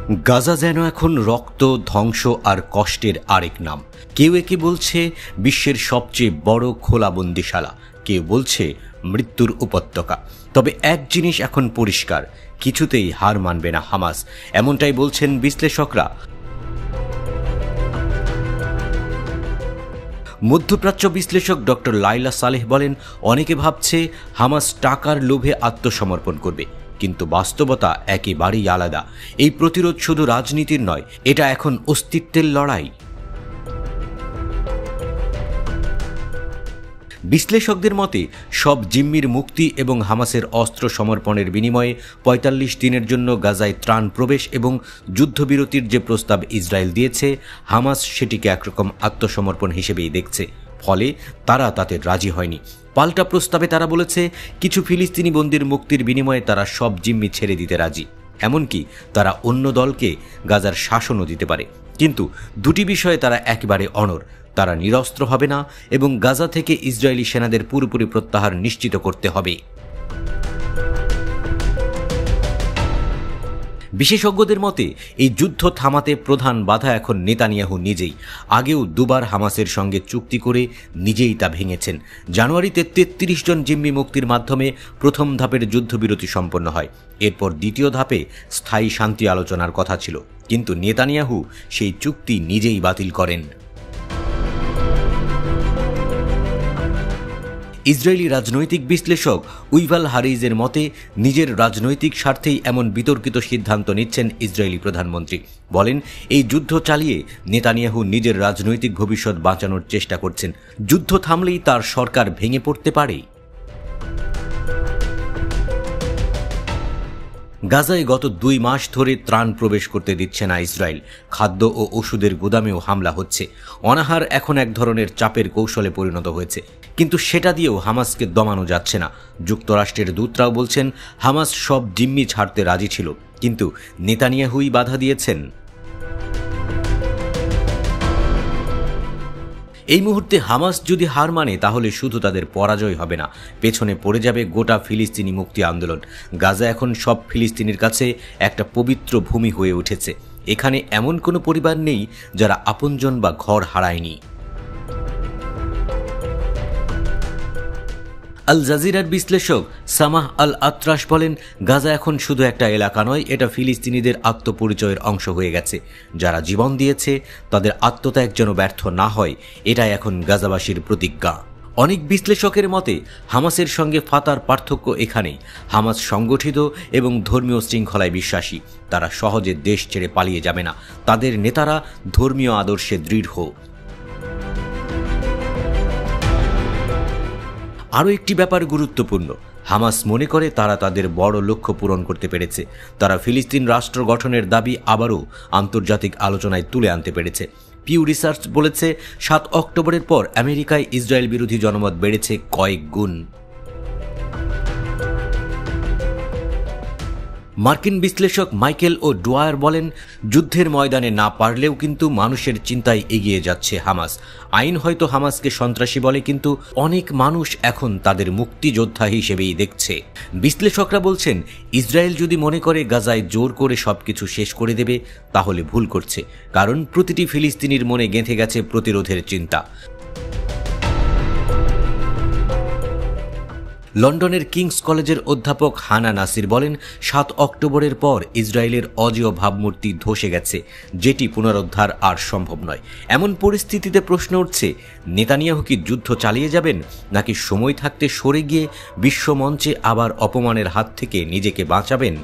গাজা যেন এখন রক্ত, ধ্বংস আর কষ্টের আরেক নাম। কেউ একে বলছে বিশ্বের সবচেয়ে বড় খোলা বন্দিশালা, কেউ বলছে মৃত্যুর উপত্যকা। তবে এক জিনিস এখন পরিষ্কার, কিছুতেই হার মানবে না হামাস, এমনটাই বলছেন বিশ্লেষকরা। মধ্যপ্রাচ্য বিশ্লেষক ডক্টর লাইলা সালেহ বলেন, অনেকে ভাবছে হামাস টাকার লোভে আত্মসমর্পণ করবে, কিন্তু বাস্তবতা একেবারেই আলাদা। এই প্রতিরোধ শুধু রাজনীতির নয়, এটা এখন অস্তিত্বের লড়াই। বিশ্লেষকদের মতে সব জিম্মির মুক্তি এবং হামাসের অস্ত্র সমর্পণের বিনিময়ে ৪৫ দিনের জন্য গাজায় ত্রাণ প্রবেশ এবং যুদ্ধবিরতির যে প্রস্তাব ইসরায়েল দিয়েছে, হামাস সেটিকে একরকম আত্মসমর্পণ হিসেবেই দেখছে। ফলে তারা তাতে রাজি হয়নি। পাল্টা প্রস্তাবে তারা বলেছে কিছু ফিলিস্তিনি বন্দীর মুক্তির বিনিময়ে তারা সব জিম্মি ছেড়ে দিতে রাজি, এমনকি তারা অন্য দলকে গাজার শাসনও দিতে পারে। কিন্তু দুটি বিষয়ে তারা একেবারে অনড়। তারা নিরস্ত্র হবে না এবং গাজা থেকে ইসরায়েলি সেনাদের পুরোপুরি প্রত্যাহার নিশ্চিত করতে হবে। বিশেষজ্ঞদের মতে এই যুদ্ধ থামাতে প্রধান বাধা এখন নেতানিয়াহু নিজেই। আগেও দুবার হামাসের সঙ্গে চুক্তি করে নিজেই তা ভেঙেছেন। জানুয়ারিতে ৩৩ জন জিম্মি মুক্তির মাধ্যমে প্রথম ধাপের যুদ্ধবিরতি সম্পন্ন হয়। এরপর দ্বিতীয় ধাপে স্থায়ী শান্তি আলোচনার কথা ছিল, কিন্তু নেতানিয়াহু সেই চুক্তি নিজেই বাতিল করেন। ইসরায়েলি রাজনৈতিক বিশ্লেষক উইভাল হারিজের মতে, নিজের রাজনৈতিক স্বার্থেই এমন বিতর্কিত সিদ্ধান্ত নিচ্ছেন ইসরায়েলি প্রধানমন্ত্রী। বলেন, এই যুদ্ধ চালিয়ে নেতানিয়াহু নিজের রাজনৈতিক ভবিষ্যৎ বাঁচানোর চেষ্টা করছেন। যুদ্ধ থামলেই তার সরকার ভেঙে পড়তে পারে। গাজায় গত ২ মাস ধরে ত্রাণ প্রবেশ করতে দিচ্ছে না ইসরায়েল। খাদ্য ও ওষুধের গুদামেও হামলা হচ্ছে। অনাহার এখন এক ধরনের চাপের কৌশলে পরিণত হয়েছে, কিন্তু সেটা দিয়েও হামাসকে দমানো যাচ্ছে না। যুক্তরাষ্ট্রের দূতরাও বলছেন হামাস সব জিম্মি ছাড়তে রাজি ছিল, কিন্তু নেতানিয়াহুই বাধা দিয়েছেন। এই মুহূর্তে হামাস যদি হার মানে তাহলে শুধু তাদের পরাজয় হবে না, পেছনে পড়ে যাবে গোটা ফিলিস্তিনি মুক্তি আন্দোলন। গাজা এখন সব ফিলিস্তিনির কাছে একটা পবিত্র ভূমি হয়ে উঠেছে। এখানে এমন কোনো পরিবার নেই যারা আপনজন বা ঘর হারায়নি। আল জাজিরার বিশ্লেষক সামাহ আল আত্রাশ বলেন, গাজা এখন শুধু একটা এলাকা নয়, এটা ফিলিস্তিনিদের আত্মপরিচয়ের অংশ হয়ে গেছে। যারা জীবন দিয়েছে তাদের আত্মত্যাগ যেন ব্যর্থ না হয়, এটাই এখন গাজাবাসীর প্রতিজ্ঞা। অনেক বিশ্লেষকের মতে হামাসের সঙ্গে ফাতার পার্থক্য এখানেই। হামাস সংগঠিত এবং ধর্মীয় শৃঙ্খলায় বিশ্বাসী। তারা সহজে দেশ ছেড়ে পালিয়ে যাবে না। তাদের নেতারা ধর্মীয় আদর্শে দৃঢ়। আরও একটি ব্যাপার গুরুত্বপূর্ণ, হামাস মনে করে তারা তাদের বড় লক্ষ্য পূরণ করতে পেরেছে। তারা ফিলিস্তিন রাষ্ট্র গঠনের দাবি আবারও আন্তর্জাতিক আলোচনায় তুলে আনতে পেরেছে। পিউ রিসার্চ বলেছে ৭ অক্টোবরের পর আমেরিকায় ইসরায়েল বিরোধী জনমত বেড়েছে কয়েক গুণ। মার্কিন বিশ্লেষক মাইকেল ও ডোয়ার বলেন, যুদ্ধের ময়দানে না পারলেও কিন্তু মানুষের চিন্তায় এগিয়ে যাচ্ছে হামাস। আইন হয়তো হামাসকে সন্ত্রাসী বলে, কিন্তু অনেক মানুষ এখন তাদের মুক্তিযোদ্ধা হিসেবেই দেখছে। বিশ্লেষকরা বলছেন, ইসরায়েল যদি মনে করে গাজায় জোর করে সবকিছু শেষ করে দেবে তাহলে ভুল করছে, কারণ প্রতিটি ফিলিস্তিনির মনে গেঁথে গেছে প্রতিরোধের চিন্তা। লন্ডনের কিংস কলেজের অধ্যাপক হানা নাসির বলেন, ৭ অক্টোবরের পর ইসরায়েলের অজেয় ভাবমূর্তি ধসে গেছে, যেটি পুনরুদ্ধার আর সম্ভব নয়। এমন পরিস্থিতিতে প্রশ্ন উঠছে, নেতানিয়াহু কি যুদ্ধ চালিয়ে যাবেন, নাকি সময় থাকতে সরে গিয়ে বিশ্বমঞ্চে আবার অপমানের হাত থেকে নিজেকে বাঁচাবেন?